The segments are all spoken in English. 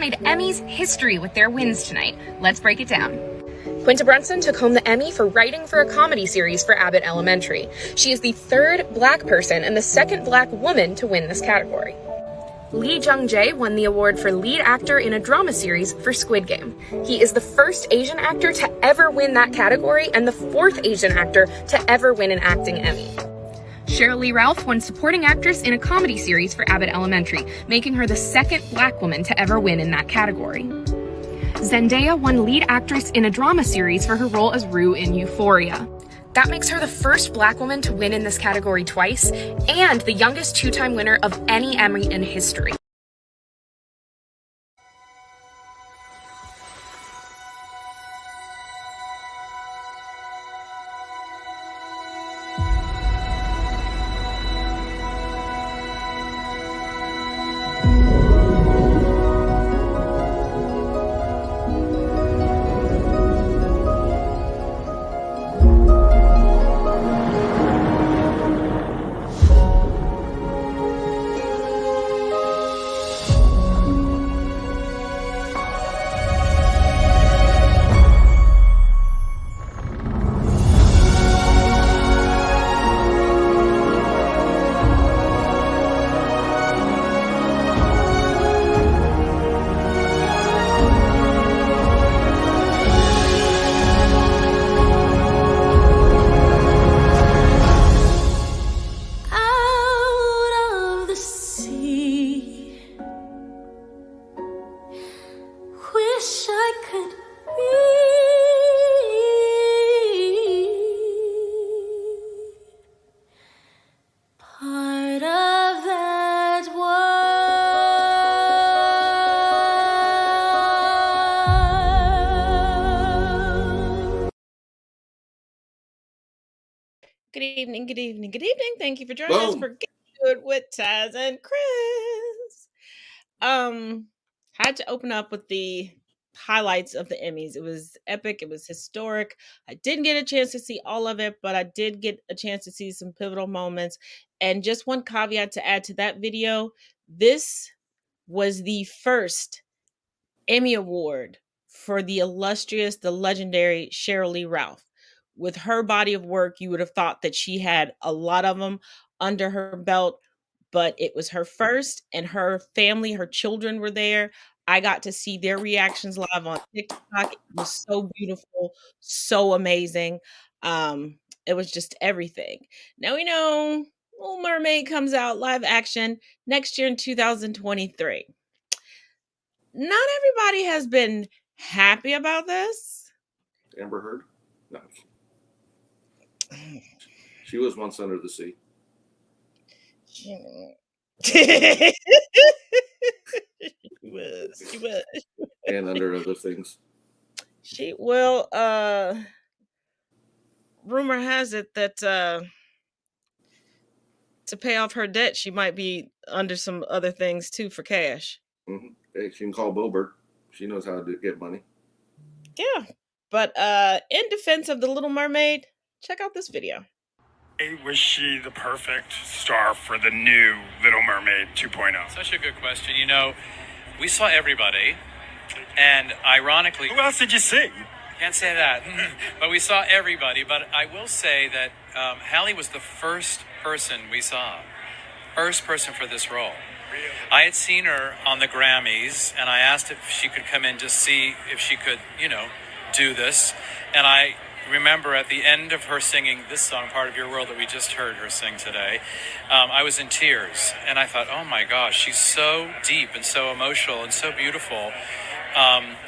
made Emmys history with their wins tonight. Let's break it down. Quinta Brunson took home the Emmy for writing for a comedy series for Abbott Elementary. She is the third Black person and the second Black woman to win this category. Lee Jung-jae won the award for lead actor in a drama series for Squid Game. He is the first Asian actor to ever win that category and the fourth Asian actor to ever win an acting Emmy. Sheryl Lee Ralph won supporting actress in a comedy series for Abbott Elementary, making her the second Black woman to ever win in that category. Zendaya won lead actress in a drama series for her role as Rue in Euphoria. That makes her the first Black woman to win in this category twice, and the youngest two-time winner of any Emmy in history. Good evening, good evening, good evening. Thank you for joining us for Get Good with Taz and Chris. Had to open up with the highlights of the Emmys. It was epic, it was historic. I didn't get a chance to see all of it, but I did get a chance to see some pivotal moments. And just one caveat to add to that video, this was the first Emmy Award for the illustrious, the legendary Sheryl Lee Ralph. With her body of work, you would have thought that she had a lot of them under her belt, but it was her first, and her family, her children were there. I got to see their reactions live on TikTok. It was so beautiful, so amazing. It was just everything. Now we know Little Mermaid comes out live action next year in 2023. Not everybody has been happy about this. Amber Heard? No. She was once under the sea. She was. And under other things. She will, rumor has it that to pay off her debt, she might be under some other things too for cash. Mm-hmm. Hey, she can call Bober. She knows how to get money. Yeah. But in defense of the Little Mermaid, check out this video. Was she the perfect star for the new Little Mermaid 2.0? Such a good question. You know, we saw everybody, and ironically... Who else did you see? Can't say that, but we saw everybody. But I will say that Halle was the first person we saw. First person for this role. Really? I had seen her on the Grammys, and I asked if she could come in to see if she could, you know, do this. And I remember at the end of her singing this song, Part of Your World, that we just heard her sing today, I was in tears. And I thought, oh my gosh, she's so deep and so emotional and so beautiful.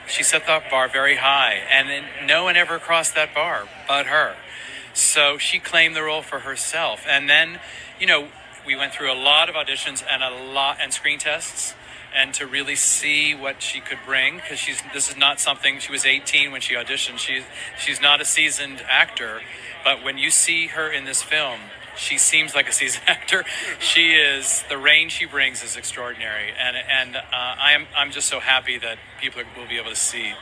She set that bar very high, and then no one ever crossed that bar but her. So she claimed the role for herself. And then, you know, we went through a lot of auditions and screen tests, and to really see what she could bring, because this is not something. She was 18 when she auditioned. She's not a seasoned actor, but when you see her in this film, she seems like a seasoned actor. She is, the range she brings is extraordinary, and I'm just so happy that people will be able to see.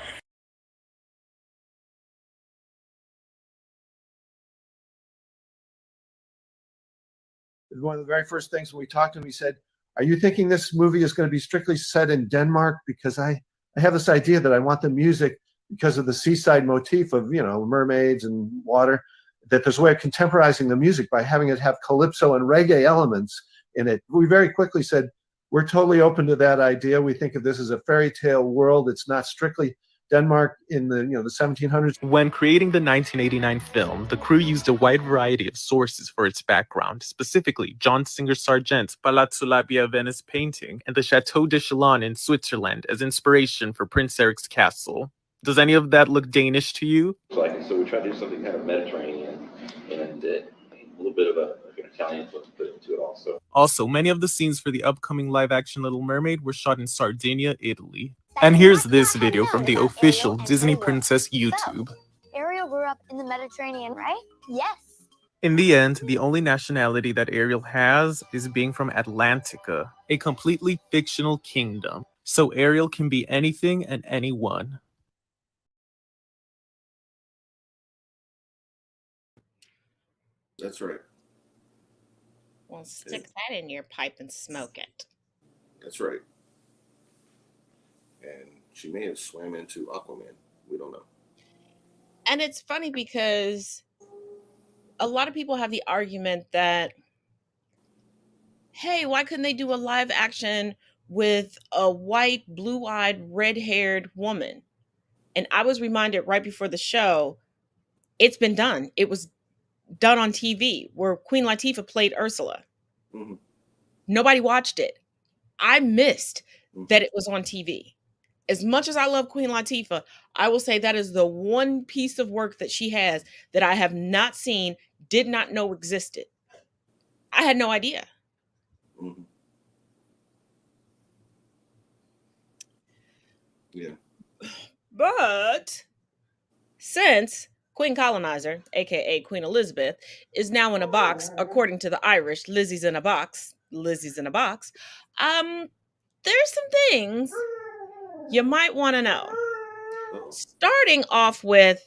One of the very first things when we talked to him, he said, are you thinking this movie is going to be strictly set in Denmark? Because I have this idea that I want the music, because of the seaside motif of, mermaids and water, that there's a way of contemporizing the music by having it have calypso and reggae elements in it. We very quickly said, we're totally open to that idea. We think of this as a fairy tale world. It's not strictly Denmark in the 1700s. When creating the 1989 film, the crew used a wide variety of sources for its background, specifically John Singer Sargent's Palazzo Labia Venice painting and the Chateau de Chalon in Switzerland as inspiration for Prince Eric's castle. Does any of that look Danish to you? So we tried to do something kind of Mediterranean and a little bit of an Italian look put into it also. Also, many of the scenes for the upcoming live-action Little Mermaid were shot in Sardinia, Italy. And here's this video from the official Disney Princess YouTube. So, Ariel grew up in the Mediterranean, right? Yes. In the end, the only nationality that Ariel has is being from Atlantica, a completely fictional kingdom. So Ariel can be anything and anyone. That's right. Well, stick that in your pipe and smoke it. That's right. And she may have swam into Aquaman. We don't know. And it's funny because a lot of people have the argument that, hey, why couldn't they do a live action with a white, blue-eyed, red-haired woman? And I was reminded right before the show, it's been done. It was done on TV where Queen Latifah played Ursula. Mm-hmm. Nobody watched it. I missed that it was on TV. As much as I love Queen Latifah, I will say that is the one piece of work that she has that I have not seen, did not know existed. I had no idea. Mm-hmm. Yeah. But since Queen Colonizer, aka Queen Elizabeth, is now in a box, according to the Irish, Lizzie's in a box, there's some things you might want to know. Starting off with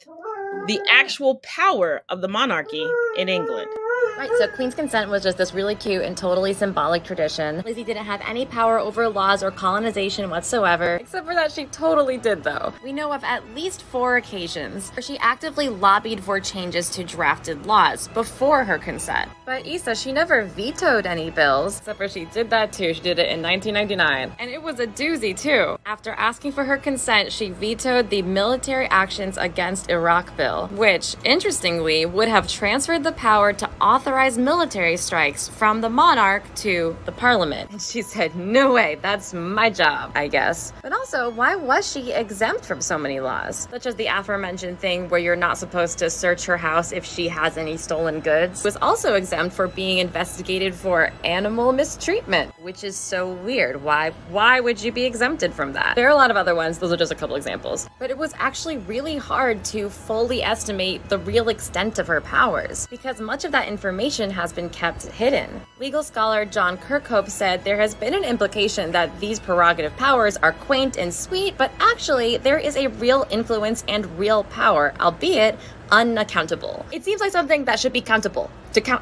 the actual power of the monarchy in England. Right, so Queen's consent was just this really cute and totally symbolic tradition. Lizzie didn't have any power over laws or colonization whatsoever, except for that she totally did, though. We know of at least 4 occasions where she actively lobbied for changes to drafted laws before her consent. But Issa, she never vetoed any bills, except for she did that too. She did it in 1999. And it was a doozy, too. After asking for her consent, she vetoed the Military Actions Against Iraq bill, which, interestingly, would have transferred the power to authorize military strikes from the monarch to the parliament. And she said, no way, that's my job, I guess. But also, why was she exempt from so many laws? Such as the aforementioned thing where you're not supposed to search her house if she has any stolen goods. Was also exempt for being investigated for animal mistreatment, which is so weird. Why would you be exempted from that? There are a lot of other ones, those are just a couple examples. But it was actually really hard to fully estimate the real extent of her powers, because much of that information has been kept hidden. Legal scholar John Kirkhope said there has been an implication that these prerogative powers are quaint and sweet, but actually there is a real influence and real power, albeit unaccountable. It seems like something that should be countable.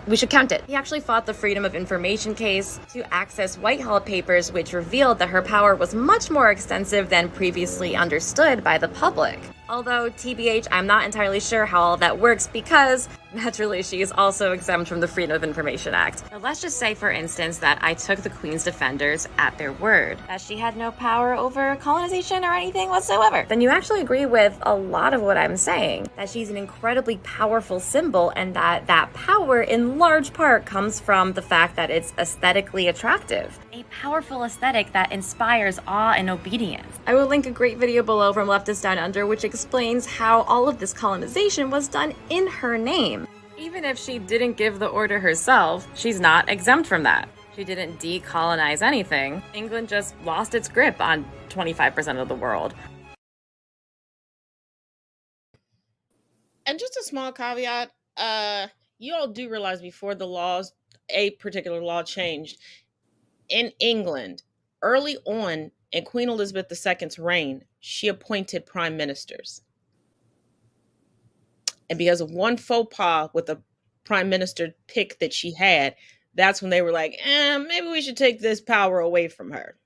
We should count it. He actually fought the Freedom of Information case to access Whitehall papers, which revealed that her power was much more extensive than previously understood by the public. Although, TBH, I'm not entirely sure how all that works because, naturally, she is also exempt from the Freedom of Information Act. But let's just say, for instance, that I took the Queen's defenders at their word, that she had no power over colonization or anything whatsoever. Then you actually agree with a lot of what I'm saying, that she's an incredibly powerful symbol and that power in large part comes from the fact that it's aesthetically attractive. A powerful aesthetic that inspires awe and obedience. I will link a great video below from Leftist Down Under which explains how all of this colonization was done in her name. Even if she didn't give the order herself, she's not exempt from that. She didn't decolonize anything. England just lost its grip on 25% of the world. And just a small caveat, you all do realize before the laws, a particular law changed in England, early on in Queen Elizabeth II's reign, she appointed prime ministers. And because of one faux pas with a prime minister pick that she had, that's when they were like, maybe we should take this power away from her.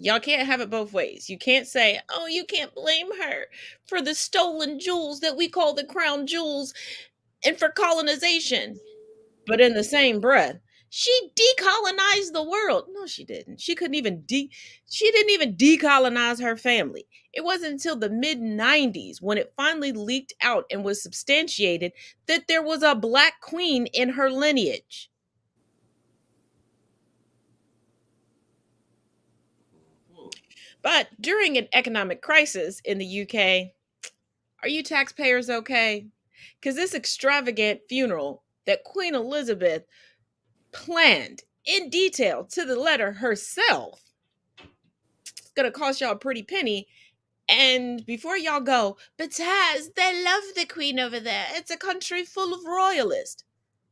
Y'all can't have it both ways. You can't say, oh, you can't blame her for the stolen jewels that we call the crown jewels and for colonization. But in the same breath, she decolonized the world. No, she didn't. She didn't even decolonize her family. It wasn't until the mid 90s when it finally leaked out and was substantiated that there was a black queen in her lineage. But during an economic crisis in the UK, are you taxpayers okay? Because this extravagant funeral that Queen Elizabeth planned in detail to the letter herself, it's going to cost y'all a pretty penny. And before y'all go, but Taz, they love the Queen over there. It's a country full of royalists.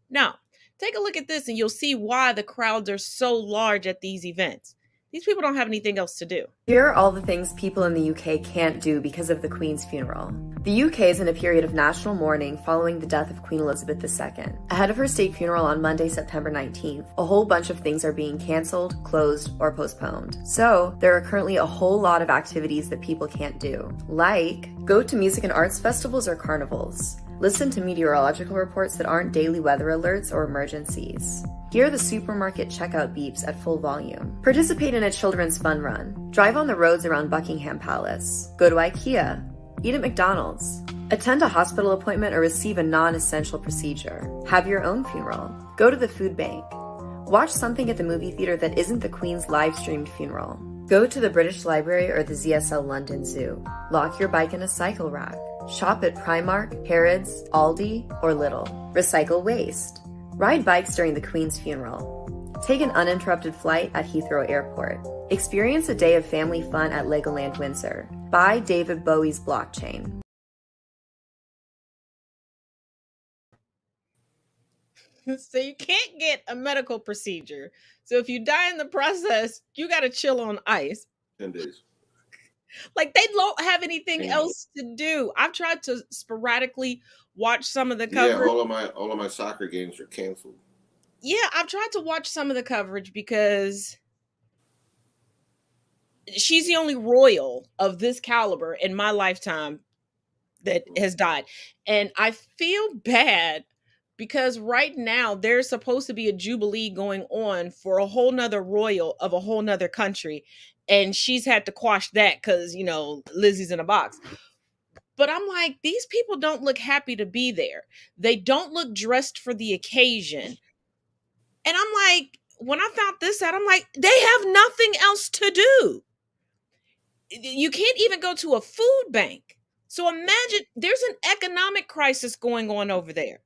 Now, take a look at this and you'll see why the crowds are so large at these events. These people don't have anything else to do. Here are all the things people in the UK can't do because of the Queen's funeral. The UK is in a period of national mourning following the death of Queen Elizabeth II. Ahead of her state funeral on Monday, September 19th, a whole bunch of things are being cancelled, closed, or postponed. So, there are currently a whole lot of activities that people can't do, like go to music and arts festivals or carnivals. Listen to meteorological reports that aren't daily weather alerts or emergencies. Hear the supermarket checkout beeps at full volume. Participate in a children's fun run. Drive on the roads around Buckingham Palace. Go to IKEA. Eat at McDonald's. Attend a hospital appointment or receive a non-essential procedure. Have your own funeral. Go to the food bank. Watch something at the movie theater that isn't the Queen's live-streamed funeral. Go to the British Library or the ZSL London Zoo. Lock your bike in a cycle rack. Shop at Primark, Harrods, Aldi, or Lidl. Recycle waste. Ride bikes during the Queen's funeral. Take an uninterrupted flight at Heathrow Airport. Experience a day of family fun at Legoland Windsor. Buy David Bowie's blockchain. So you can't get a medical procedure. So if you die in the process, you got to chill on ice. 10 days. Like they don't have anything else to do. I've tried to sporadically watch some of the coverage. Yeah, all of my soccer games are canceled. Yeah, I've tried to watch some of the coverage because she's the only royal of this caliber in my lifetime that has died. And I feel bad because right now there's supposed to be a jubilee going on for a whole nother royal of a whole nother country. And she's had to quash that because, you know, Lizzie's in a box. But I'm like, these people don't look happy to be there. They don't look dressed for the occasion. And I'm like, when I found this out, I'm like, they have nothing else to do. You can't even go to a food bank. So imagine there's an economic crisis going on over there.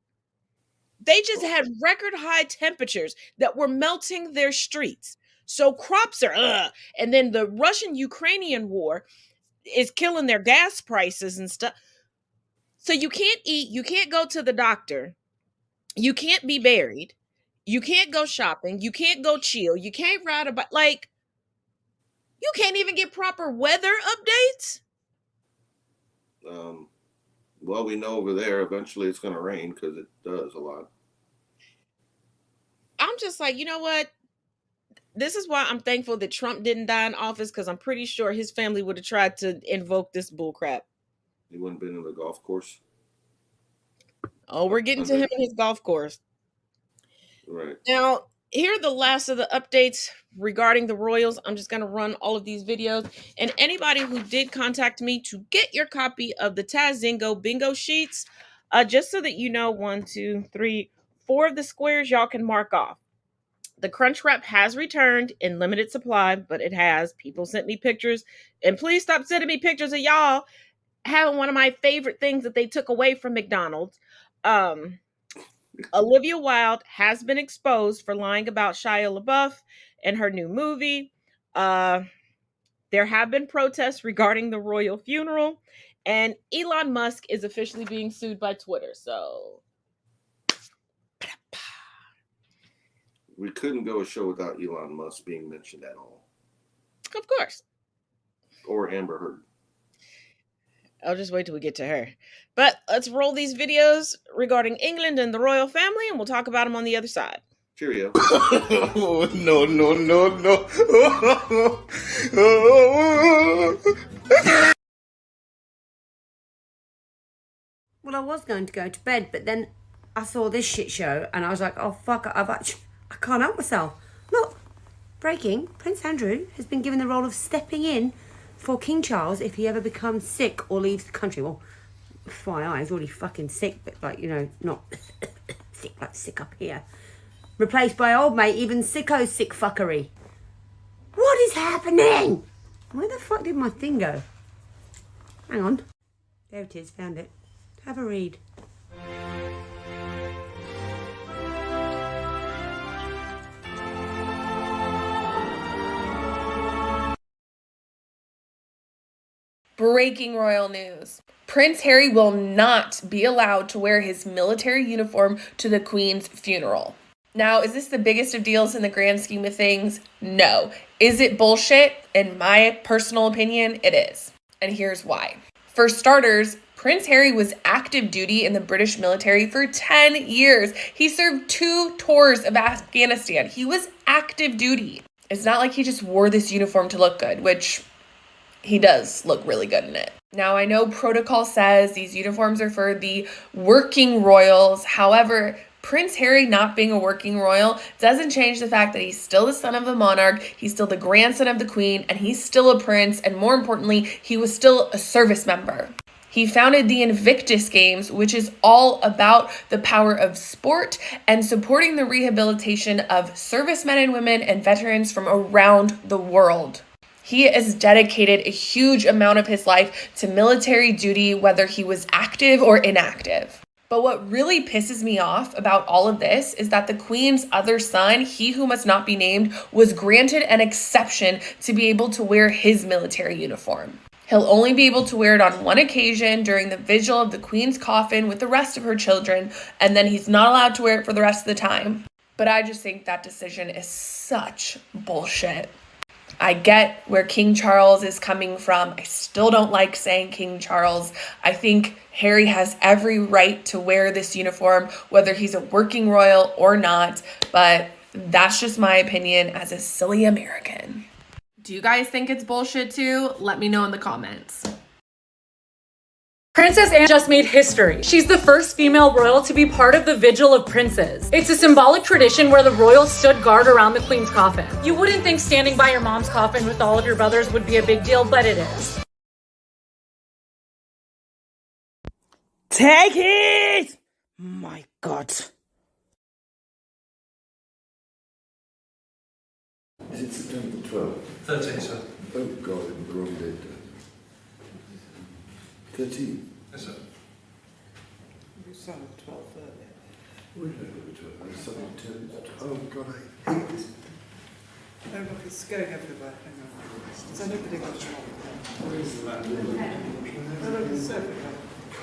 They just had record high temperatures that were melting their streets. So crops are, and then the Russian-Ukrainian war is killing their gas prices and stuff. So you can't eat, you can't go to the doctor, you can't be buried, you can't go shopping, you can't go chill, you can't ride a bike. Like, you can't even get proper weather updates. Well, we know over there eventually it's going to rain because it does a lot. I'm just like, you know what? This is why I'm thankful that Trump didn't die in office, because I'm pretty sure his family would have tried to invoke this bullcrap. He wouldn't have been in the golf course. Oh, we're getting to him in his golf course. Right. Now, here are the last of the updates regarding the Royals. I'm just going to run all of these videos. And anybody who did contact me to get your copy of the Tazingo bingo sheets, just so that you know, 1, 2, 3, 4 of the squares y'all can mark off. The Crunch Wrap has returned in limited supply, but it has. People sent me pictures. And please stop sending me pictures of y'all having one of my favorite things that they took away from McDonald's. Olivia Wilde has been exposed for lying about Shia LaBeouf and her new movie. There have been protests regarding the royal funeral. And Elon Musk is officially being sued by Twitter. So we couldn't go a show without Elon Musk being mentioned at all. Of course. Or Amber Heard. I'll just wait till we get to her. But let's roll these videos regarding England and the royal family, and we'll talk about them on the other side. Cheerio. Oh, no, no, no, no. Well, I was going to go to bed, but then I saw this shit show and I was like, oh fuck, I can't help myself. Look, breaking, Prince Andrew has been given the role of stepping in for King Charles if he ever becomes sick or leaves the country. Well, FYI, he's already fucking sick, but like, you know, not sick like sick up here. Replaced by old mate, even sicko sick fuckery. What is happening? Where the fuck did my thing go? Hang on. There it is, found it. Have a read. Breaking royal news. Prince Harry will not be allowed to wear his military uniform to the Queen's funeral. Now, is this the biggest of deals in the grand scheme of things? No. Is it bullshit? In my personal opinion, it is. And here's why. For starters, Prince Harry was active duty in the British military for 10 years. He served 2 tours of Afghanistan. He was active duty. It's not like he just wore this uniform to look good, which he does look really good in it. Now, I know protocol says these uniforms are for the working royals. However, Prince Harry not being a working royal doesn't change the fact that he's still the son of a monarch, he's still the grandson of the Queen, and he's still a prince, and more importantly, he was still a service member. He founded the Invictus Games, which is all about the power of sport and supporting the rehabilitation of servicemen and women and veterans from around the world. He has dedicated a huge amount of his life to military duty, whether he was active or inactive. But what really pisses me off about all of this is that the Queen's other son, he who must not be named, was granted an exception to be able to wear his military uniform. He'll only be able to wear it on one occasion during the vigil of the Queen's coffin with the rest of her children, and then he's not allowed to wear it for the rest of the time. But I just think that decision is such bullshit. I get where King Charles is coming from. I still don't like saying King Charles. I think Harry has every right to wear this uniform, whether he's a working royal or not, but that's just my opinion as a silly American. Do you guys think it's bullshit too? Let me know in the comments. Princess Anne just made history. She's the first female royal to be part of the Vigil of Princes. It's a symbolic tradition where the royals stood guard around the Queen's coffin. You wouldn't think standing by your mom's coffin with all of your brothers would be a big deal, but it is. Take it! My God. Is it September 12th? 13th, sir. Oh, God, I'm the wrong date. 13? Yes, sir. You said 12 earlier. Where did I go to 12? I saw it 10. Oh, God, I hate this. Oh, look, it's going everywhere. Hang on. So nobody got shot. Where is the man? Oh, look, it's everywhere.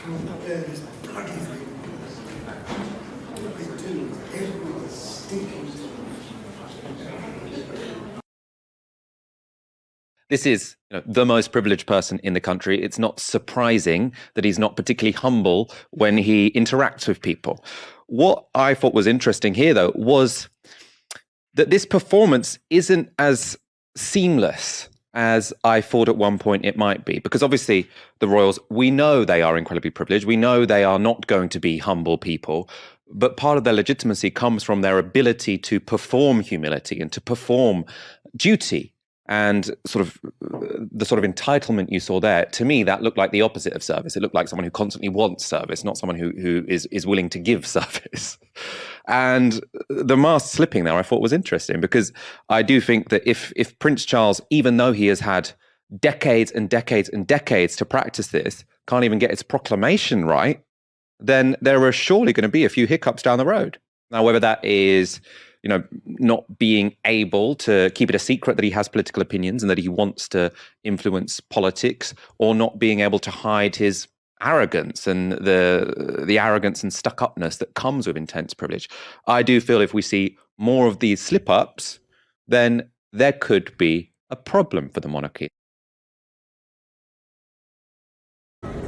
Can't bear this bloody thing. What are they doing? Everyone's stinking. This is the most privileged person in the country. It's not surprising that he's not particularly humble when he interacts with people. What I thought was interesting here, though, was that this performance isn't as seamless as I thought at one point it might be. Because obviously the royals, we know they are incredibly privileged. We know they are not going to be humble people. But part of their legitimacy comes from their ability to perform humility and to perform duty. And sort of the sort of entitlement you saw there, to me, that looked like the opposite of service. It looked like someone who constantly wants service, not someone who is willing to give service. And the mask slipping there, I thought was interesting, because I do think that if Prince Charles, even though he has had decades and decades and decades to practice this, can't even get his proclamation right, then there are surely going to be a few hiccups down the road. Now, whether that is not being able to keep it a secret that he has political opinions and that he wants to influence politics, or not being able to hide his arrogance and the arrogance and stuck-upness that comes with intense privilege. I do feel if we see more of these slip-ups, then there could be a problem for the monarchy.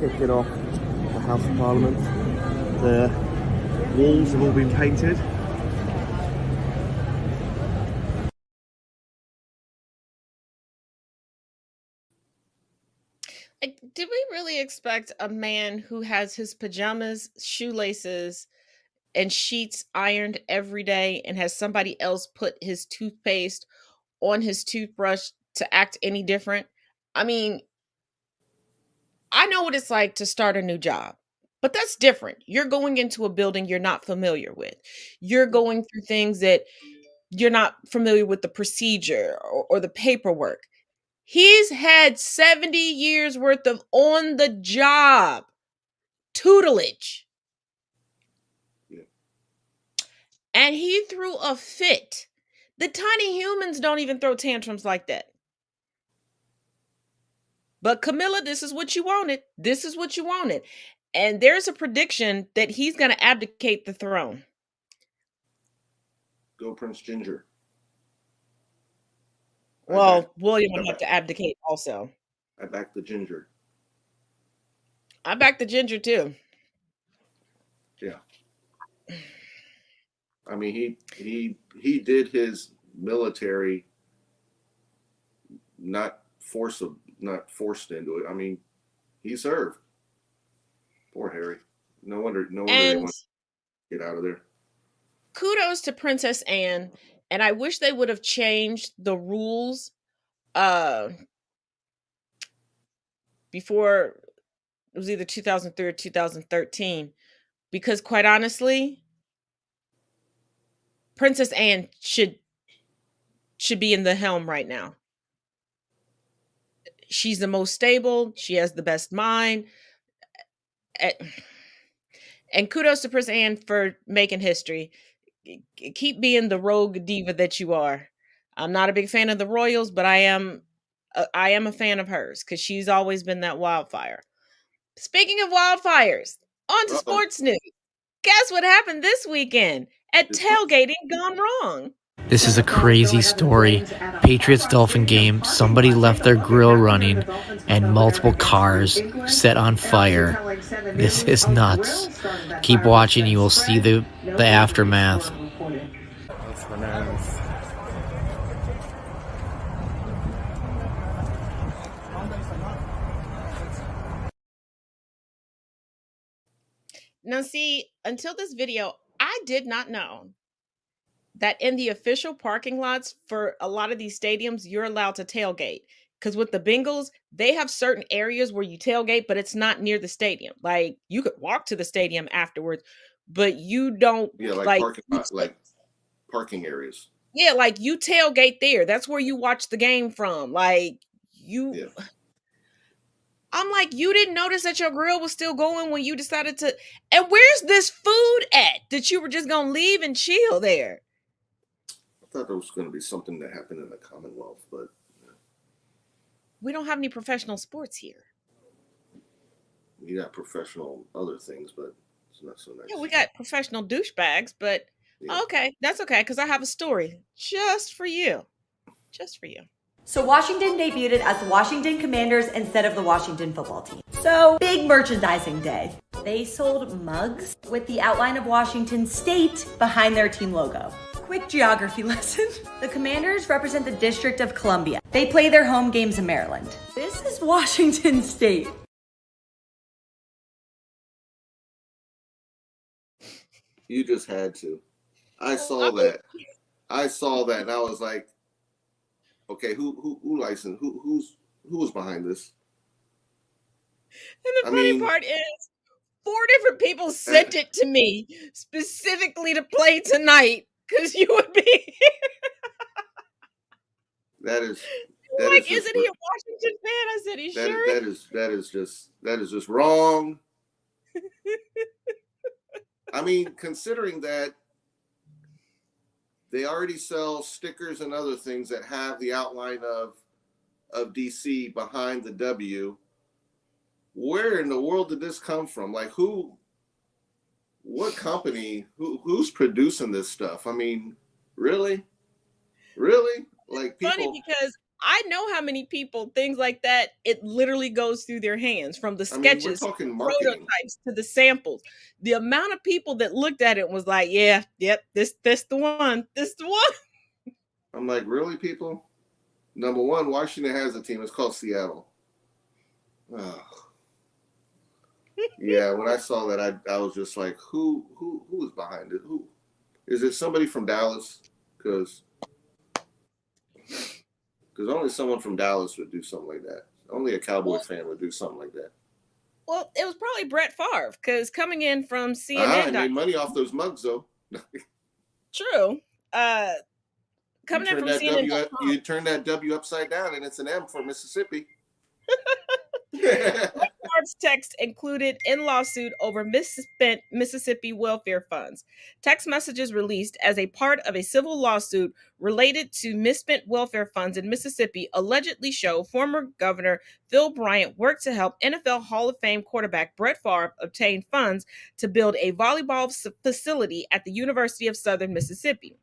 kicking off the House of Parliament. The walls have all been painted. Like, did we really expect a man who has his pajamas, shoelaces, and sheets ironed every day and has somebody else put his toothpaste on his toothbrush to act any different? I mean, I know what it's like to start a new job, but that's different. You're going into a building you're not familiar with. You're going through things that you're not familiar with, the procedure or the paperwork. He's had 70 years worth of on the job tutelage. Yeah. And he threw a fit. The tiny humans don't even throw tantrums like that. But Camilla, this is what you wanted. This is what you wanted. And there's a prediction that he's going to abdicate the throne. Go Prince Ginger. Well, William would have to abdicate also. I back the Ginger. I back the Ginger too. Yeah. I mean, he did his military not forced into it. I mean, he served. Poor Harry. No wonder they want to get out of there. Kudos to Princess Anne, and I wish they would have changed the rules before it was either 2003 or 2013, because quite honestly, Princess Anne should be in the helm right now. She's the most stable. She has the best mind. And kudos to Princess Anne for making history. Keep being the rogue diva that you are. I'm not a big fan of the royals, but I am a fan of hers because she's always been that wildfire. Speaking of wildfires, on to sports news. Guess what happened this weekend at tailgating gone wrong? This is a crazy story. Patriots-Dolphin game, somebody left their grill running and multiple cars set on fire. This is nuts. Keep watching, you will see the aftermath. That's bananas. Now see, until this video, I did not know that in the official parking lots for a lot of these stadiums, you're allowed to tailgate. Because with the Bengals, they have certain areas where you tailgate, but it's not near the stadium. Like, you could walk to the stadium afterwards, but you don't. Yeah, like parking areas. Yeah, like you tailgate there. That's where you watch the game from. Like, you. Yeah. I'm like, you didn't notice that your grill was still going when you decided to. And where's this food at that you were just going to leave and chill there? I thought there was going to be something that happened in the Commonwealth, but we don't have any professional sports here. We got professional other things, but it's not so nice. Yeah, we got professional douchebags, but yeah. Okay, that's okay, because I have a story just for you. Just for you. So Washington debuted as the Washington Commanders instead of the Washington football team. So big merchandising day. They sold mugs with the outline of Washington State behind their team logo. Quick geography lesson. The Commanders represent the District of Columbia. They play their home games in Maryland. This is Washington State. You just had to. I saw that and I was like, okay, who licensed? Who was behind this? And the funny part is 4 different people sent it to me specifically to play tonight. Because you would be. That is like, isn't he a Washington fan? I said, he's sure. That is just wrong. I mean, considering that they already sell stickers and other things that have the outline of DC behind the W. Where in the world did this come from? Like, what company, who's producing this stuff? I mean, really? Like, people. Funny because I know how many people, things like that, it literally goes through their hands, from the I mean, we're sketches, talking marketing. prototypes to the samples. The amount of people that looked at it was like, yeah, yep, this the one. This the one. I'm like, really, people? Number one, Washington has a team. It's called Seattle. Oh. Yeah, when I saw that, I was just like, who is behind it? Who is it? Somebody from Dallas? Because only someone from Dallas would do something like that. Only a Cowboy fan would do something like that. Well, it was probably Brett Favre, because coming in from CNN, I made money off those mugs, though. True. Coming in from CNN, you turn that W upside down, and it's an M for Mississippi. Favre's text included in lawsuit over misspent Mississippi welfare funds. Text messages released as a part of a civil lawsuit related to misspent welfare funds in Mississippi allegedly show former Governor Phil Bryant worked to help NFL Hall of Fame quarterback Brett Favre obtain funds to build a volleyball facility at the University of Southern Mississippi.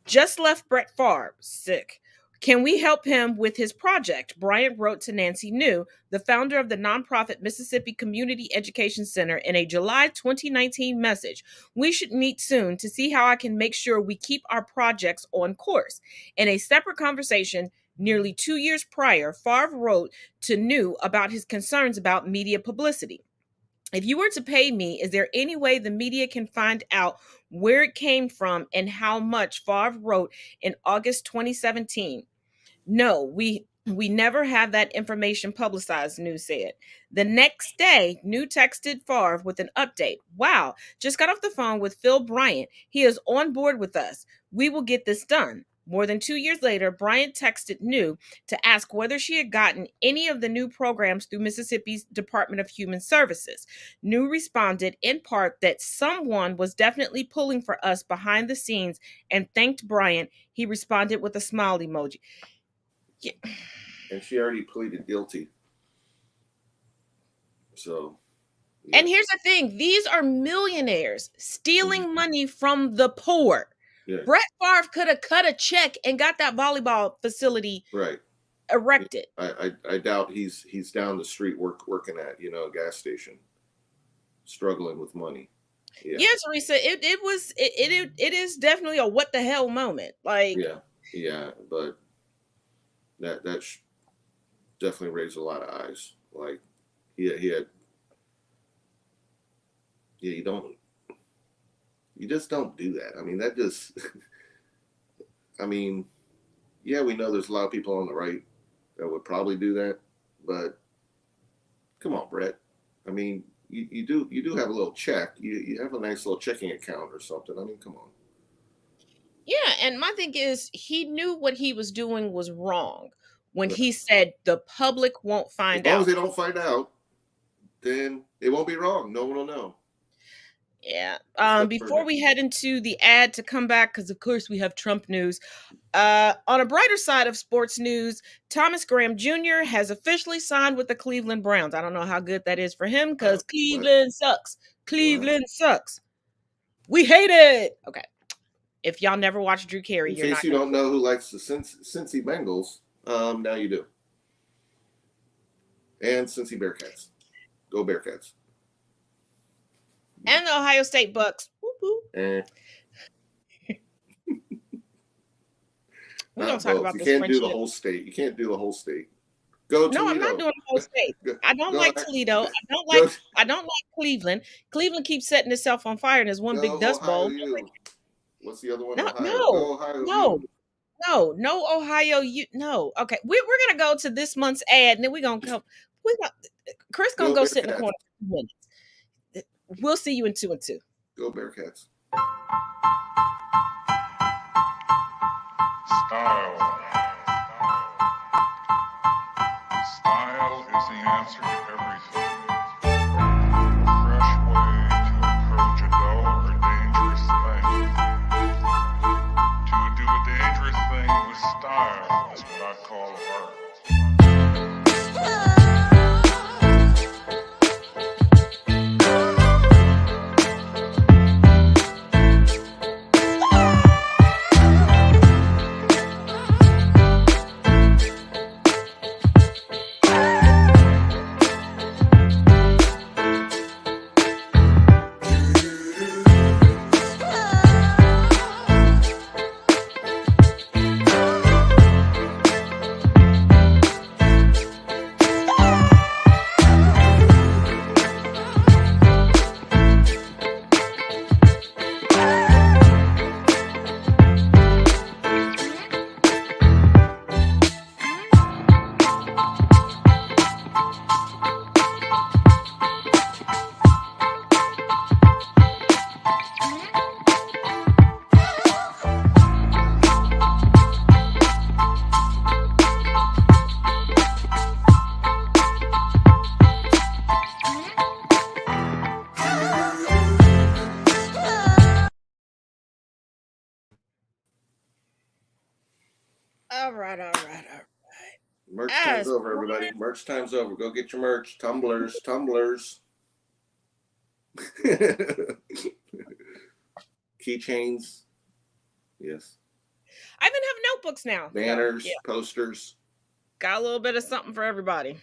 Just left Brett Favre sick. Can we help him with his project? Bryant wrote to Nancy New, the founder of the nonprofit Mississippi Community Education Center, in a July 2019 message. We should meet soon to see how I can make sure we keep our projects on course. In a separate conversation, nearly 2 years prior, Favre wrote to New about his concerns about media publicity. If you were to pay me, is there any way the media can find out where it came from and how much? Favre wrote in August 2017. No, we never have that information publicized, New said. The next day, New texted Favre with an update. Wow, just got off the phone with Phil Bryant. He is on board with us. We will get this done. More than 2 years later, Bryant texted New to ask whether she had gotten any of the new programs through Mississippi's Department of Human Services. New responded in part that someone was definitely pulling for us behind the scenes and thanked Bryant. He responded with a smile emoji. Yeah. And she already pleaded guilty. So. Yeah. And here's the thing. These are millionaires stealing money from the poor. Yeah. Brett Favre could have cut a check and got that volleyball facility erected. I doubt he's down the street working at a gas station, struggling with money. Yeah. Yes, Risa, it is definitely a what the hell moment. Like yeah, but that definitely raised a lot of eyes. Like he had you just don't do that. I mean, that just, we know there's a lot of people on the right that would probably do that, but come on, Brett. I mean, you do have a little check. You have a nice little checking account or something. I mean, come on. Yeah, and my thing is, he knew what he was doing was wrong when he said the public won't find out. As long as they don't find out, then it won't be wrong. No one will know. Yeah. Before we head into the ad to come back, because of course we have Trump news. On a brighter side of sports news, Thomas Graham Jr. has officially signed with the Cleveland Browns. I don't know how good that is for him, because Cleveland sucks. Cleveland sucks. We hate it. Okay. If y'all never watched Drew Carey, in case you don't know who likes the Cincy Bengals, now you do. And Cincy Bearcats. Go Bearcats. And the Ohio State Bucks. Whoop, whoop. We don't talk about this. You can't do the whole state. You can't do the whole state. Go Toledo. No, I'm not doing the whole state. I don't like Toledo. I don't like Cleveland. Cleveland keeps setting itself on fire and there's one big dust bowl. What's the other one? No, Ohio. No, Ohio. No. Okay, we're gonna go to this month's ad, and then we're gonna come. Chris gonna go sit in the corner for 2 minutes. We'll see you in 2 and 2. Go Bearcats. Style. Style is the answer to everything. A fresh way to approach a dull or dangerous thing. To do a dangerous thing with style is what I call art. right. Merch As time's over, everybody. Merch time's over. Go get your merch. Tumblers. Keychains. Yes. I even have notebooks now. Banners, So, yeah. posters. Got a little bit of something for everybody.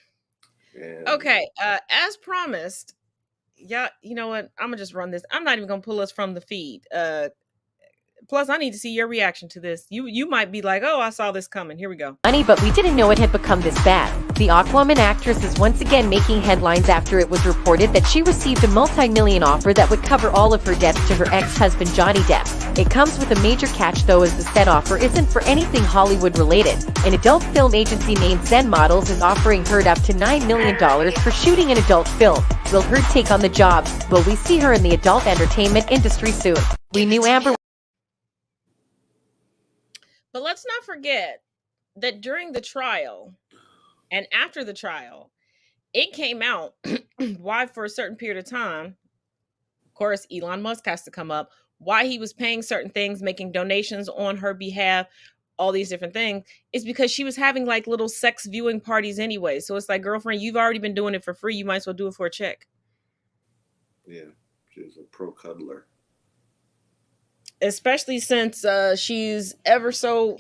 And Okay, as promised, yeah, you know what? I'm gonna just run this. I'm not even gonna pull us from the feed. Plus, I need to see your reaction to this. You might be like, oh, I saw this coming. Here we go. Funny, but we didn't know it had become this bad. The Aquaman actress is once again making headlines after it was reported that she received a multi-million offer that would cover all of her debts to her ex-husband Johnny Depp. It comes with a major catch though, as the said offer isn't for anything Hollywood related. An adult film agency named Zen Models is offering Heard up to $9 million for shooting an adult film. Will Heard take on the job? Will we see her in the adult entertainment industry soon? We knew Amber. But let's not forget that during the trial and after the trial, it came out why for a certain period of time, of course, Elon Musk has to come up, why he was paying certain things, making donations on her behalf, all these different things, is because she was having like little sex viewing parties anyway. So it's like, girlfriend, you've already been doing it for free. You might as well do it for a check. yeah, she's a pro cuddler. Especially since she's ever so,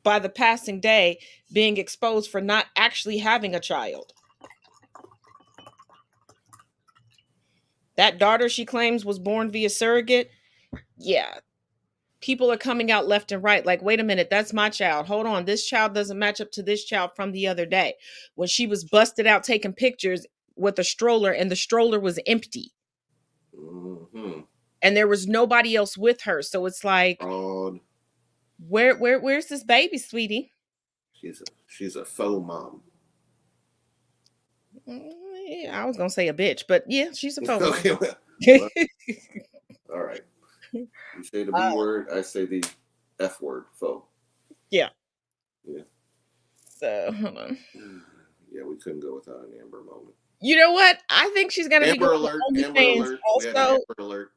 by the passing day, being exposed for not actually having a child. That daughter she claims was born via surrogate. Yeah. People are coming out left and right like, wait a minute, that's my child. Hold on, this child doesn't match up to this child from the other day. When she was busted out taking pictures with a stroller and the stroller was empty. Mm-hmm. And there was nobody else with her. So it's like, where's this baby, sweetie? She's a faux mom. Yeah, I was gonna say a bitch, but yeah, she's a faux mom. Okay, well, all right. You say the B word, I say the F word, faux. Yeah. Yeah. So hold on. Yeah, we couldn't go without an Amber moment. You know what? I think she's gonna be going alert, to Amber OnlyFans alert. also. We had an Amber alert.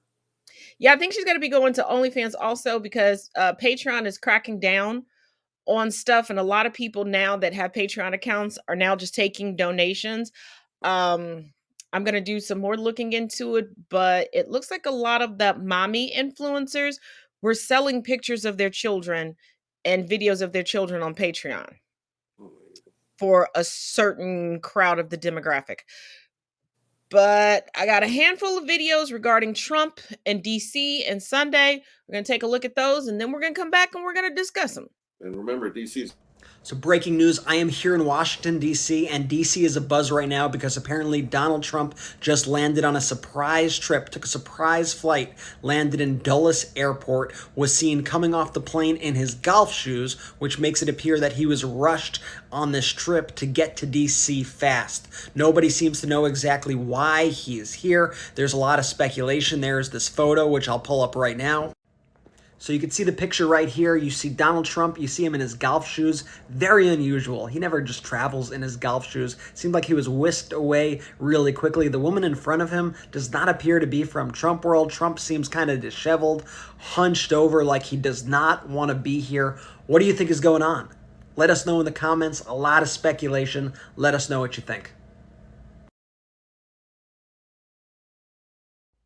Yeah, I think she's gonna be going to OnlyFans also because Patreon is cracking down on stuff, and a lot of people now that have Patreon accounts are now just taking donations. I'm gonna do some more looking into it, but it looks like a lot of the mommy influencers were selling pictures of their children and videos of their children on Patreon for a certain crowd of the demographic. But I got a handful of videos regarding Trump and DC and Sunday. We're going to take a look at those, and then we're going to come back and we're going to discuss them. And remember, DC's. So breaking news, I am here in Washington, D.C., and D.C. is a buzz right now because apparently Donald Trump just landed on a surprise trip, took a surprise flight, landed in Dulles Airport, was seen coming off the plane in his golf shoes, which makes it appear that he was rushed on this trip to get to D.C. fast. Nobody seems to know exactly why he is here. There's a lot of speculation. There's this photo, which I'll pull up right now. So you can see the picture right here. You see Donald Trump. You see him in his golf shoes. Very unusual. He never just travels in his golf shoes. Seemed like he was whisked away really quickly. The woman in front of him does not appear to be from Trump world. Trump seems kind of disheveled, hunched over like he does not want to be here. What do you think is going on? Let us know in the comments. A lot of speculation. Let us know what you think.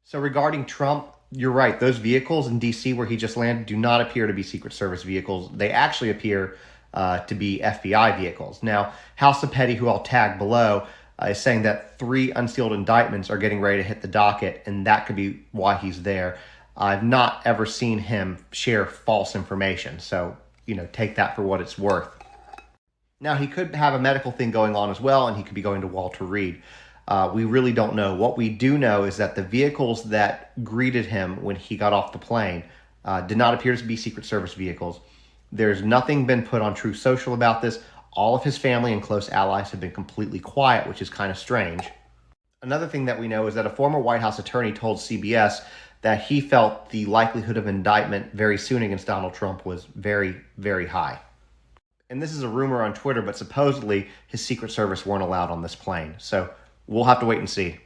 So regarding Trump, you're right. Those vehicles in D.C. where he just landed do not appear to be Secret Service vehicles. They actually appear to be FBI vehicles. Now, House of Petty, who I'll tag below, is saying that 3 unsealed indictments are getting ready to hit the docket, and that could be why he's there. I've not ever seen him share false information, so, take that for what it's worth. Now, he could have a medical thing going on as well, and he could be going to Walter Reed. We really don't know. What we do know is that the vehicles that greeted him when he got off the plane did not appear to be Secret Service vehicles. There's nothing been put on Truth Social about this. All of his family and close allies have been completely quiet, which is kind of strange. Another thing that we know is that a former White House attorney told CBS that he felt the likelihood of indictment very soon against Donald Trump was very, very high. And this is a rumor on Twitter, but supposedly his Secret Service weren't allowed on this plane. So we'll have to wait and see.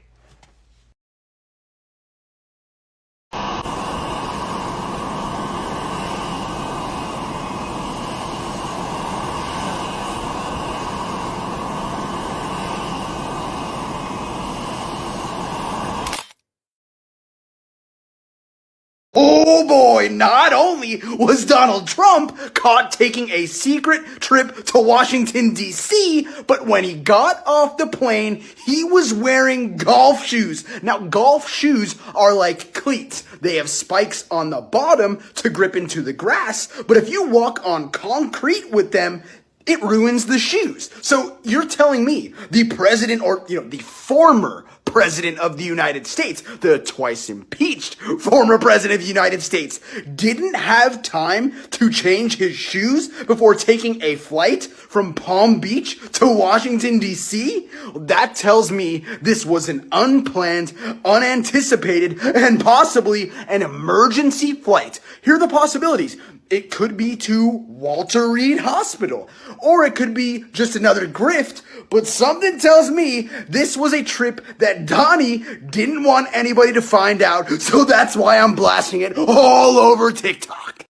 Oh boy, not only was Donald Trump caught taking a secret trip to Washington, D.C., but when he got off the plane, he was wearing golf shoes. Now, golf shoes are like cleats. They have spikes on the bottom to grip into the grass, but if you walk on concrete with them, it ruins the shoes. So you're telling me the president, or, the former president of the United States, the twice impeached former president of the United States, didn't have time to change his shoes before taking a flight from Palm Beach to Washington, D.C.? That tells me this was an unplanned, unanticipated, and possibly an emergency flight. Here are the possibilities. It could be to Walter Reed Hospital, or it could be just another grift, but something tells me this was a trip that Donnie didn't want anybody to find out, so that's why I'm blasting it all over TikTok.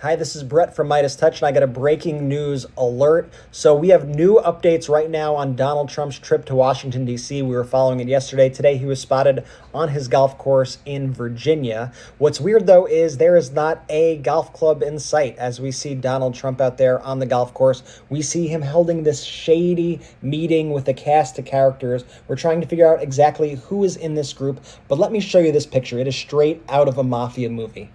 Hi, this is Brett from Midas Touch, and I got a breaking news alert. So we have new updates right now on Donald Trump's trip to Washington, D.C. We were following it yesterday. Today, he was spotted on his golf course in Virginia. What's weird, though, is there is not a golf club in sight. As we see Donald Trump out there on the golf course, we see him holding this shady meeting with a cast of characters. We're trying to figure out exactly who is in this group, but let me show you this picture. It is straight out of a mafia movie.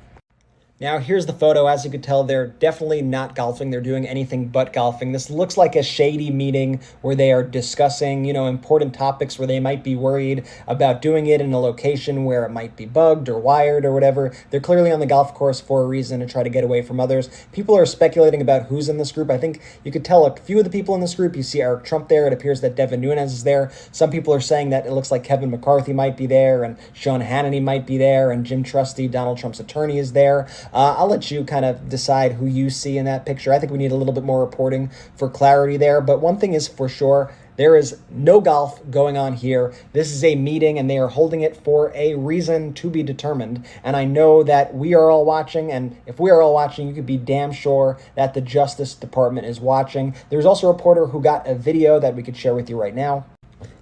Now, here's the photo. As you could tell, they're definitely not golfing. They're doing anything but golfing. This looks like a shady meeting where they are discussing, important topics where they might be worried about doing it in a location where it might be bugged or wired or whatever. They're clearly on the golf course for a reason, to try to get away from others. People are speculating about who's in this group. I think you could tell a few of the people in this group. You see Eric Trump there. It appears that Devin Nunes is there. Some people are saying that it looks like Kevin McCarthy might be there, and Sean Hannity might be there, and Jim Trusty, Donald Trump's attorney, is there. I'll let you kind of decide who you see in that picture. I think we need a little bit more reporting for clarity there. But one thing is for sure, there is no golf going on here. This is a meeting, and they are holding it for a reason to be determined. And I know that we are all watching, and if we are all watching, you could be damn sure that the Justice Department is watching. There's also a reporter who got a video that we could share with you right now.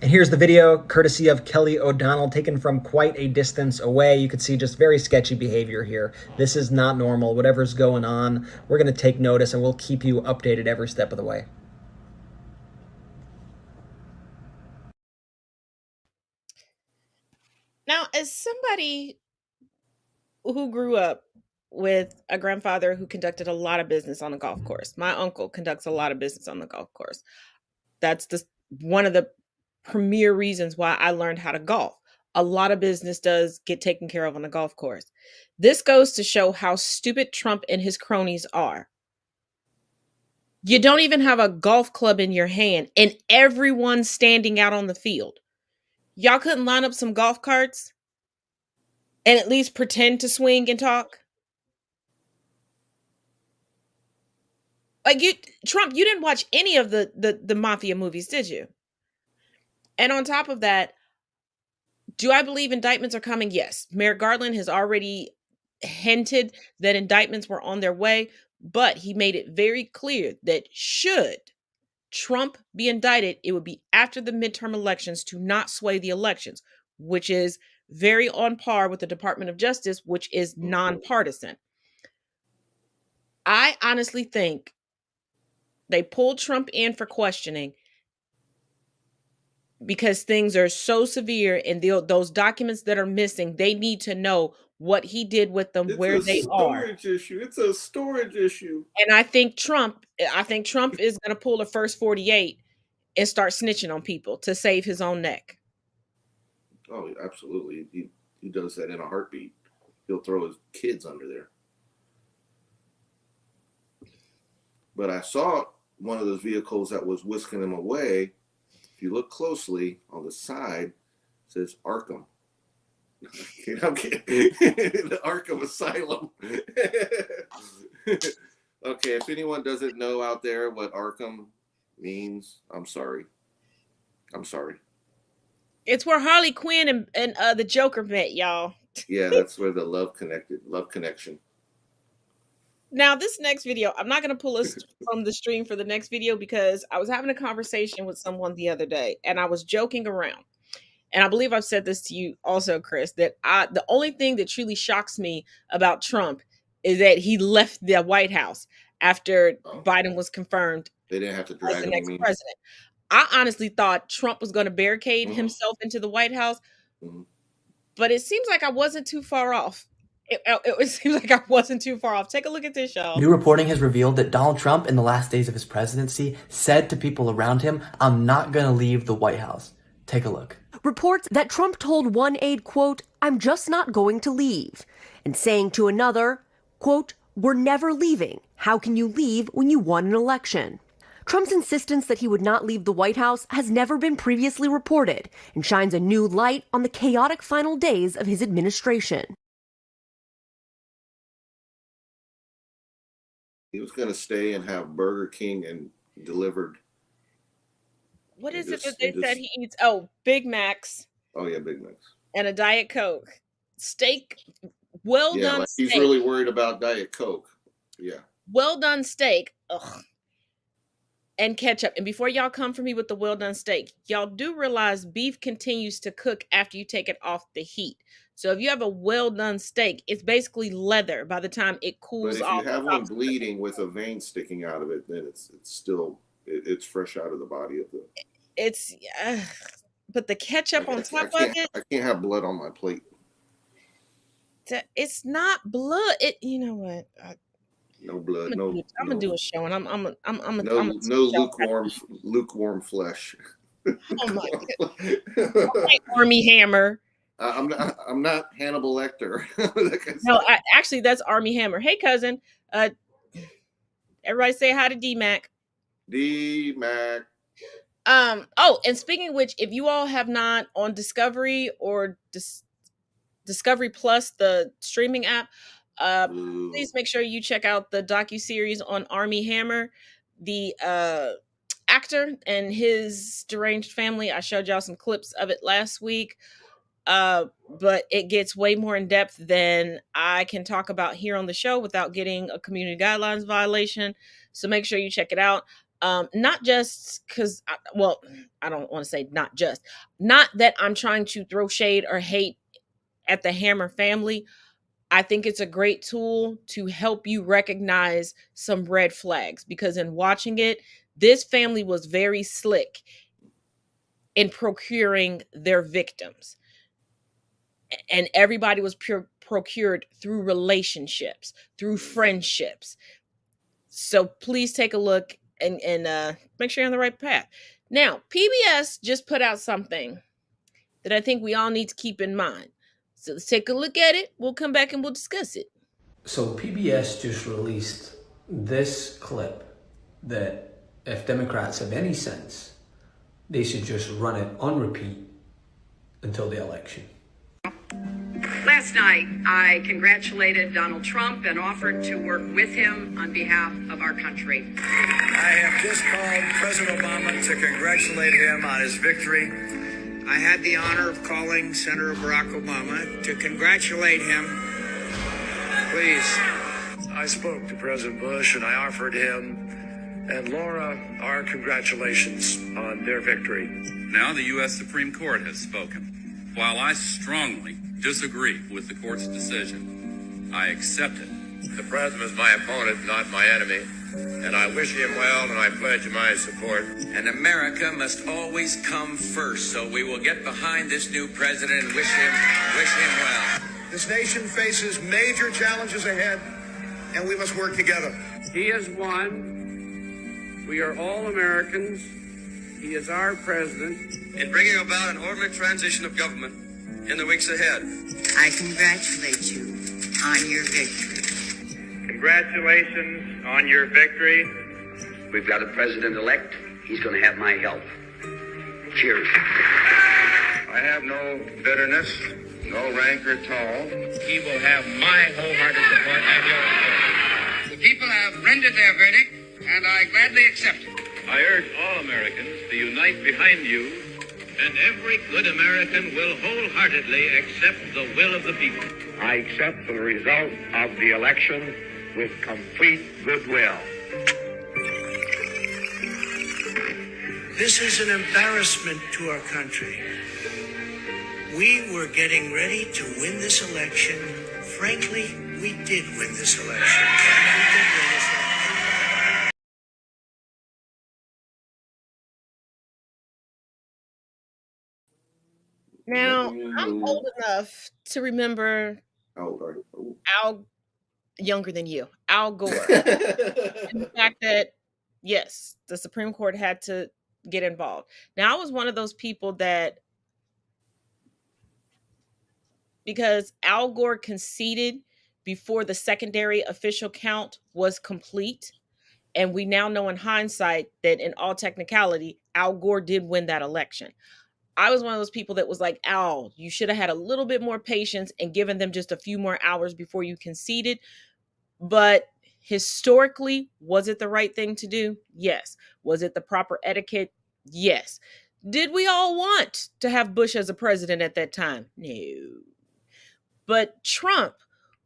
And here's the video, courtesy of Kelly O'Donnell, taken from quite a distance away. You can see just very sketchy behavior here. This is not normal. Whatever's going on, we're going to take notice, and we'll keep you updated every step of the way. Now, as somebody who grew up with a grandfather who conducted a lot of business on the golf course, my uncle conducts a lot of business on the golf course. That's one of the premier reasons why I learned how to golf. A lot of business does get taken care of on the golf course. This goes to show how stupid Trump and his cronies are. You don't even have a golf club in your hand, and everyone's standing out on the field. Y'all couldn't line up some golf carts and at least pretend to swing and talk? Like, Trump, you didn't watch any of the mafia movies, did you? And on top of that, do I believe indictments are coming? Yes. Merrick Garland has already hinted that indictments were on their way, but he made it very clear that should Trump be indicted, it would be after the midterm elections to not sway the elections, which is very on par with the Department of Justice, which is nonpartisan. I honestly think they pulled Trump in for questioning because things are so severe, and those documents that are missing, they need to know what he did with them, where they are. It's a storage issue. And I think Trump is going to pull a first 48 and start snitching on people to save his own neck. Oh, absolutely. He does that in a heartbeat. He'll throw his kids under there. But I saw one of those vehicles that was whisking him away. If you look closely on the side, it says Arkham. I'm kidding. The Arkham Asylum. Okay, if anyone doesn't know out there what Arkham means, I'm sorry. It's where Harley Quinn and the Joker met, y'all. Yeah, that's where the love connection. Now, this next video, I'm not going to pull us from the stream for the next video because I was having a conversation with someone the other day, and I was joking around. and I believe I've said this to you also, Chris, that the only thing that truly shocks me about Trump is that he left the White House after Biden was confirmed They didn't have to as drag the him. next president. I honestly thought Trump was going to barricade himself into the White House, but it seems like I wasn't too far off. It seems like I wasn't too far off. Take a look at this, y'all. New reporting has revealed that Donald Trump, in the last days of his presidency, said to people around him, "I'm not going to leave the White House." Take a look. Reports that Trump told one aide, quote, "I'm just not going to leave," and saying to another, quote, "We're never leaving. How can you leave when you won an election?" Trump's insistence that he would not leave the White House has never been previously reported and shines a new light on the chaotic final days of his administration. He was going to stay and have Burger King and delivered. What is it that they said he eats? Oh, Big Macs. Oh yeah, Big Macs. And a Diet Coke. Steak, well done like steak. He's really worried about Diet Coke. Yeah. Well done steak. Ugh. And ketchup. And before y'all come for me with the well done steak, y'all do realize beef continues to cook after you take it off the heat. So if you have a well done steak, it's basically leather by the time it cools off. But if you have one bleeding with a vein sticking out of it, then it's still it's fresh out of the body of the. It's but the ketchup on top of it. I can't have blood on my plate. It's not blood. You know what? No blood. I'm gonna do a show, and I'm lukewarm flesh. Oh my god! Okay, Army Hammer. I'm not Hannibal Lecter. No, actually, that's Army Hammer. Hey, cousin. Everybody say hi to D-Mac. D-Mac. Oh, and speaking of which, if you all have not on Discovery or Discovery Plus, the streaming app, please make sure you check out the docuseries on Army Hammer, the actor and his deranged family. I showed y'all some clips of it last week. But it gets way more in depth than I can talk about here on the show without getting a community guidelines violation. So make sure you check it out. Not just because, I don't want to say not that I'm trying to throw shade or hate at the Hammer family. I think it's a great tool to help you recognize some red flags, because in watching it, this family was very slick in procuring their victims. And everybody was procured through relationships, through friendships. So please take a look and make sure you're on the right path. Now, PBS just put out something that I think we all need to keep in mind. So let's take a look at it. We'll come back and we'll discuss it. So PBS just released this clip that if Democrats have any sense, they should just run it on repeat until the election. Last night, I congratulated Donald Trump and offered to work with him on behalf of our country. I have just called President Obama to congratulate him on his victory. I had the honor of calling Senator Barack Obama to congratulate him. Please. I spoke to President Bush and I offered him and Laura our congratulations on their victory. Now the U.S. Supreme Court has spoken. While I strongly disagree with the court's decision, I accept it. The president is my opponent, not my enemy, and I wish him well and I pledge my support. And America must always come first, so we will get behind this new president and wish him well. This nation faces major challenges ahead, and we must work together. He is one. We are all Americans. He is our president. In bringing about an orderly transition of government in the weeks ahead. I congratulate you on your victory. Congratulations on your victory. We've got a president-elect. He's going to have my help. Cheers. I have no bitterness, no rancor at all. He will have my wholehearted support and yours. The people have rendered their verdict, and I gladly accept it. I urge all Americans to unite behind you, and every good American will wholeheartedly accept the will of the people. I accept the result of the election with complete goodwill. This is an embarrassment to our country. We were getting ready to win this election. Frankly, we did win this election. Now, I'm old enough to remember Al, younger than you, Al Gore. And the fact that, yes, the Supreme Court had to get involved. Now, I was one of those people that, because Al Gore conceded before the secondary official count was complete, and we now know in hindsight that in all technicality, Al Gore did win that election. I was one of those people that was like, Al, you should have had a little bit more patience and given them just a few more hours before you conceded. But historically, was it the right thing to do? Yes. Was it the proper etiquette? Yes. Did we all want to have Bush as a president at that time? No. But Trump,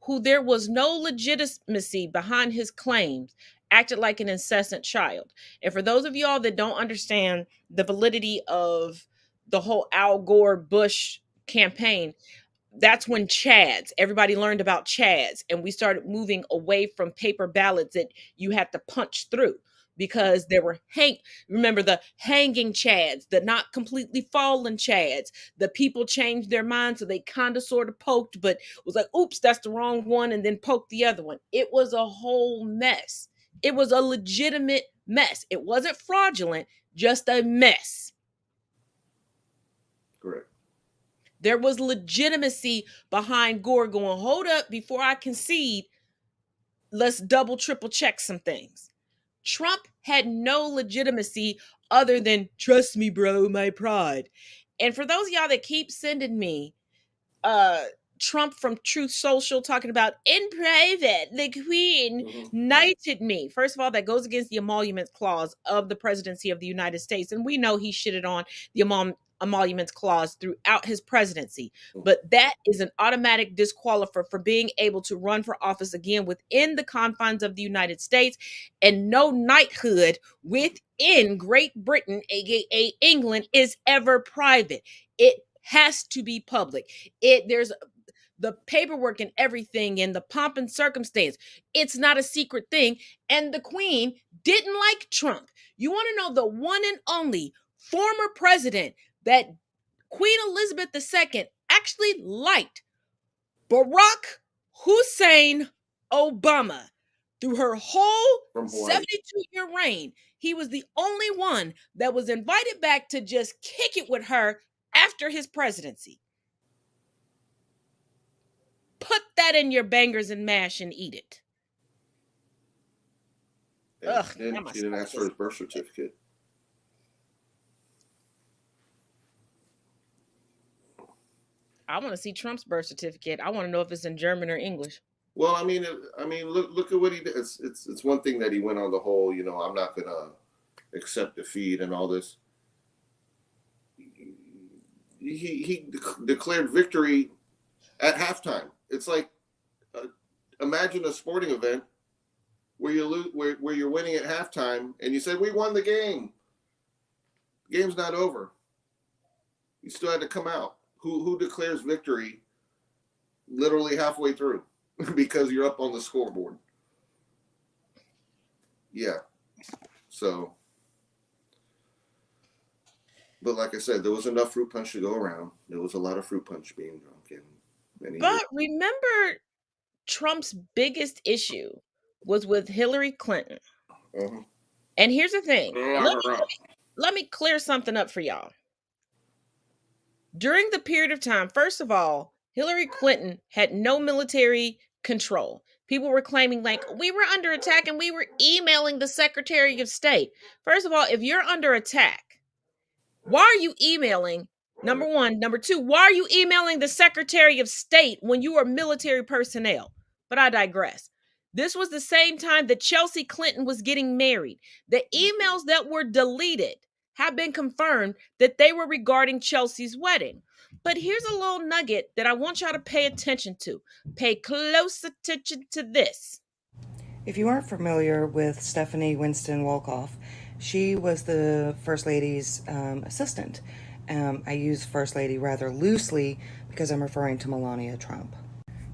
who there was no legitimacy behind his claims, acted like an incessant child. And for those of y'all that don't understand the validity of the whole Al Gore Bush campaign, that's when Chads, everybody learned about Chads, and we started moving away from paper ballots that you had to punch through, because there were remember the hanging Chads, the not completely fallen Chads. The people changed their minds, so they kind of sort of poked, but was like, oops, that's the wrong one, and then poked the other one. It was a whole mess. It was a legitimate mess. It wasn't fraudulent, just a mess. Correct. There was legitimacy behind Gore going, hold up, before I concede, let's double, triple check some things. Trump had no legitimacy other than, trust me, bro, my pride. And for those of y'all that keep sending me Trump from Truth Social talking about in private, the Queen knighted me. First of all, that goes against the emoluments clause of the presidency of the United States. And we know he shitted on the emoluments clause throughout his presidency. But that is an automatic disqualifier for being able to run for office again within the confines of the United States. And no knighthood within Great Britain, aka England, is ever private. It has to be public. There's the paperwork and everything and the pomp and circumstance. It's not a secret thing. And the Queen didn't like Trump. You want to know the one and only former president that Queen Elizabeth II actually liked? Barack Hussein Obama. Through her whole 72-year reign, he was the only one that was invited back to just kick it with her after his presidency. Put that in your bangers and mash and eat it. And then she didn't ask for his birth certificate. I want to see Trump's birth certificate. I want to know if it's in German or English. Well, I mean, look at what he did. It's one thing that he went on the whole, I'm not gonna accept defeat and all this. He declared victory at halftime. It's like, imagine a sporting event where where you're winning at halftime, and you said, "We won the game." The game's not over. You still had to come out. Who declares victory literally halfway through because you're up on the scoreboard? Yeah. So, but like I said, there was enough fruit punch to go around. There was a lot of fruit punch being drunk. But remember, Trump's biggest issue was with Hillary Clinton. And here's the thing. Let me clear something up for y'all. During the period of time, first of all, Hillary Clinton had no military control. People were claiming like, we were under attack and we were emailing the Secretary of State. First of all, if you're under attack, why are you emailing? Number one. Number two, why are you emailing the Secretary of State when you are military personnel? But I digress. This was the same time that Chelsea Clinton was getting married. The emails that were deleted have been confirmed that they were regarding Chelsea's wedding. But here's a little nugget that I want y'all to pay attention to. Pay close attention to this. If you aren't familiar with Stephanie Winston Wolkoff, she was the First Lady's assistant. I use First Lady rather loosely because I'm referring to Melania Trump.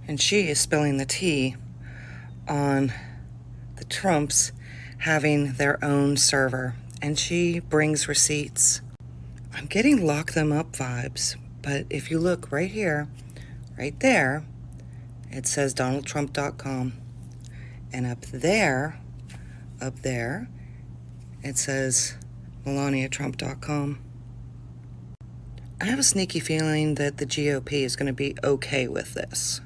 And she is spilling the tea on the Trumps having their own server. And she brings receipts. I'm getting lock them up vibes. But if you look right here, right there, it says DonaldTrump.com. And up there, it says MelaniaTrump.com. I have a sneaky feeling that the GOP is going to be okay with this.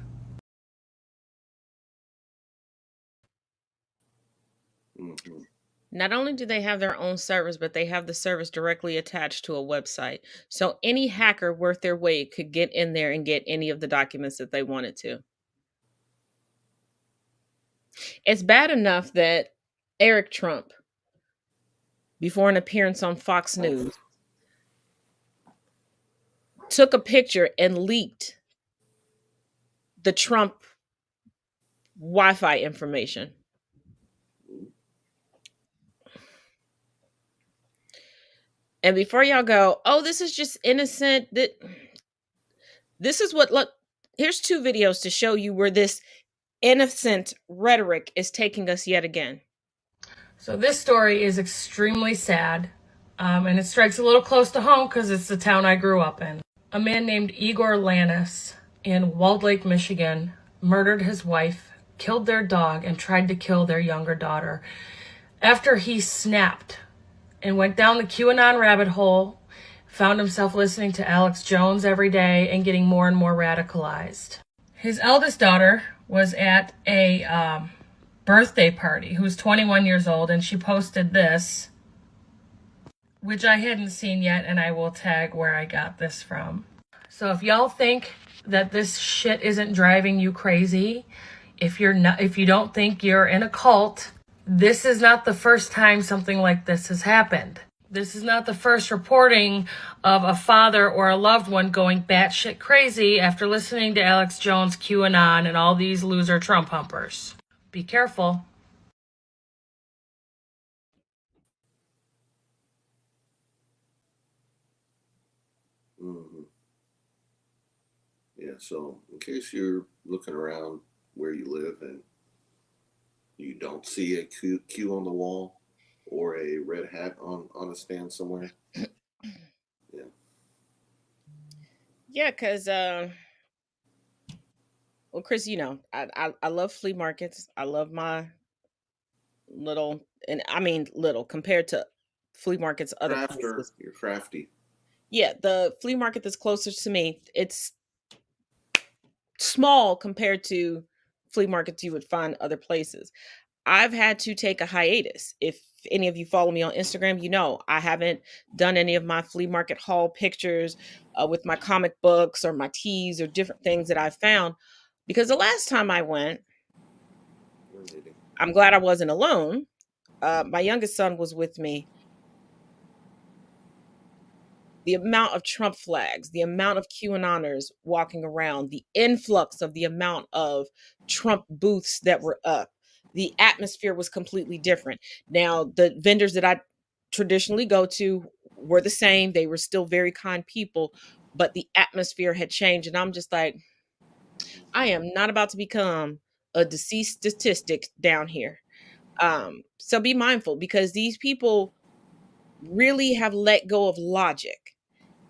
Not only do they have their own servers, but they have the service directly attached to a website. So any hacker worth their weight could get in there and get any of the documents that they wanted to. It's bad enough that Eric Trump, before an appearance on Fox News, took a picture and leaked the Trump Wi-Fi information. And before y'all go, oh, this is just innocent. This is what, look, here's 2 videos to show you where this innocent rhetoric is taking us yet again. So this story is extremely sad, and it strikes a little close to home because it's the town I grew up in. A man named Igor Lanis in Walled Lake, Michigan, murdered his wife, killed their dog, and tried to kill their younger daughter after he snapped and went down the QAnon rabbit hole, found himself listening to Alex Jones every day and getting more and more radicalized. His eldest daughter was at a birthday party, who was 21 years old, and she posted this, which I hadn't seen yet, and I will tag where I got this from. So if y'all think that this shit isn't driving you crazy, if you don't think you're in a cult, this is not the first time something like this has happened. This is not the first reporting of a father or a loved one going batshit crazy after listening to Alex Jones, QAnon, and all these loser Trump humpers. Be careful. Yeah, so in case you're looking around where you live and you don't see a Q on the wall or a red hat on a stand somewhere. Yeah, because, well, Chris, you know, I love flea markets. I love my little, and I mean little, compared to flea markets other Crafter, places. you're crafty. Yeah, the flea market that's closest to me, it's small compared to flea markets you would find other places. I've had to take a hiatus. If any of you follow me on Instagram, you know I haven't done any of my flea market haul pictures with my comic books or my teas or different things that I found, because the last time I went, I'm glad I wasn't alone. My youngest son was with me. The amount of Trump flags, the amount of QAnoners walking around, the influx of the amount of Trump booths that were up, the atmosphere was completely different. Now, the vendors that I traditionally go to were the same. They were still very kind people, but the atmosphere had changed. And I'm just like, I am not about to become a deceased statistic down here. So be mindful, because these people really have let go of logic.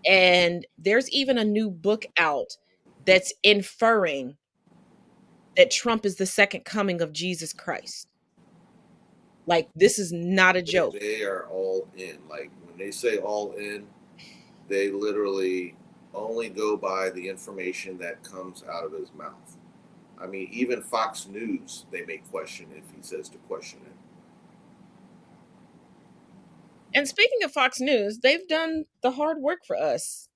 And there's even a new book out that's inferring that Trump is the second coming of Jesus Christ. Like, this is not a joke. They are all in. Like, when they say all in, they literally only go by the information that comes out of his mouth. I mean, even Fox News, they may question if he says to question it. And speaking of Fox News, they've done the hard work for us.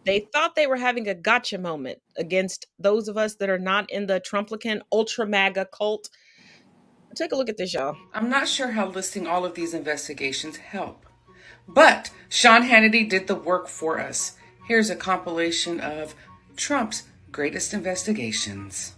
They thought they were having a gotcha moment against those of us that are not in the Trumplican ultra MAGA cult. Take a look at this, y'all. I'm not sure how listing all of these investigations help, but Sean Hannity did the work for us. Here's a compilation of Trump's greatest investigations.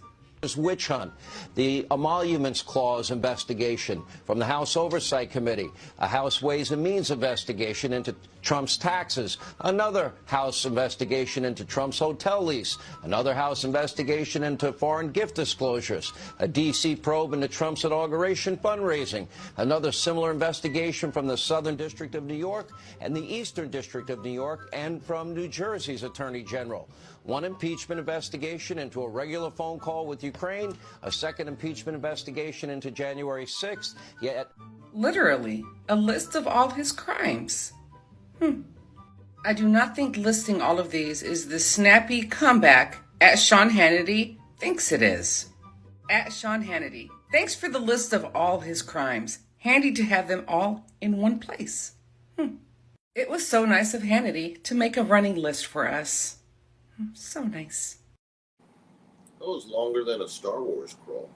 Witch hunt, the Emoluments Clause investigation from the House Oversight Committee, a House Ways and Means investigation into Trump's taxes, another House investigation into Trump's hotel lease, another House investigation into foreign gift disclosures, a D.C. probe into Trump's inauguration fundraising, another similar investigation from the Southern District of New York and the Eastern District of New York and from New Jersey's Attorney General. One impeachment investigation into a regular phone call with Ukraine, a second impeachment investigation into January 6th, yet... Literally, a list of all his crimes. I do not think listing all of these is the snappy comeback at Sean Hannity thinks it is. At Sean Hannity, thanks for the list of all his crimes. Handy to have them all in one place. It was so nice of Hannity to make a running list for us. So nice. That was longer than a Star Wars crawl.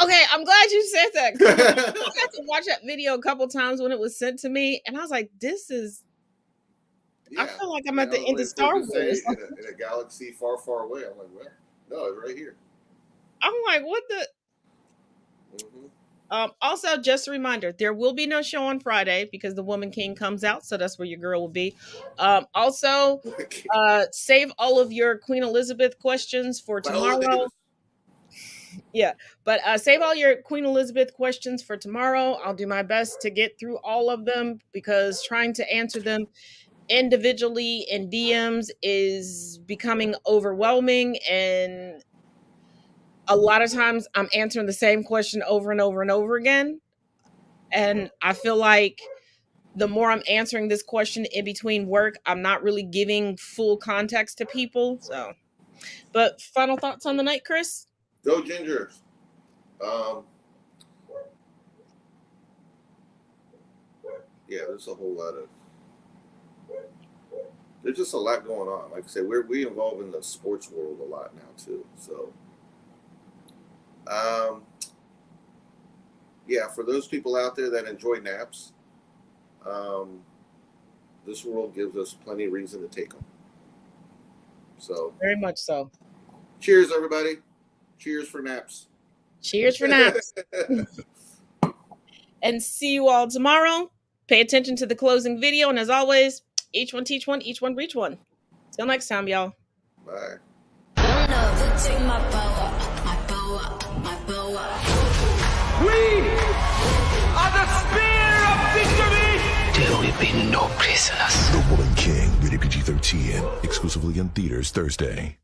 Okay, I'm glad you said that. 'Cause I had to watch that video a couple times when it was sent to me, and I was like, "This is." Yeah, I feel like I'm at the end of Star Wars. In a galaxy far, far away. I'm like, well, no, it's right here. I'm like, what the? Also, just a reminder, there will be no show on Friday because the Woman King comes out, so that's where your girl will be. Also, save all of your Queen Elizabeth questions for tomorrow. Yeah, but save all your Queen Elizabeth questions for tomorrow. I'll do my best to get through all of them because trying to answer them individually in DMs is becoming overwhelming, and a lot of times I'm answering the same question over and over and over again. And I feel like the more I'm answering this question in between work, I'm not really giving full context to people. So, but final thoughts on the night, Chris? Go Gingers. Yeah, there's a whole lot of. There's just a lot going on. Like I said, we involved in the sports world a lot now too. So. Yeah, for those people out there that enjoy naps, this world gives us plenty of reason to take them. So very much so. Cheers, everybody. Cheers for naps. Cheers for naps. And see you all tomorrow. Pay attention to the closing video. And as always, each one teach one, each one reach one. Till next time, y'all. Bye. We are the spear of victory! There will be no prisoners. The Woman King, rated PG-13, exclusively in theaters Thursday.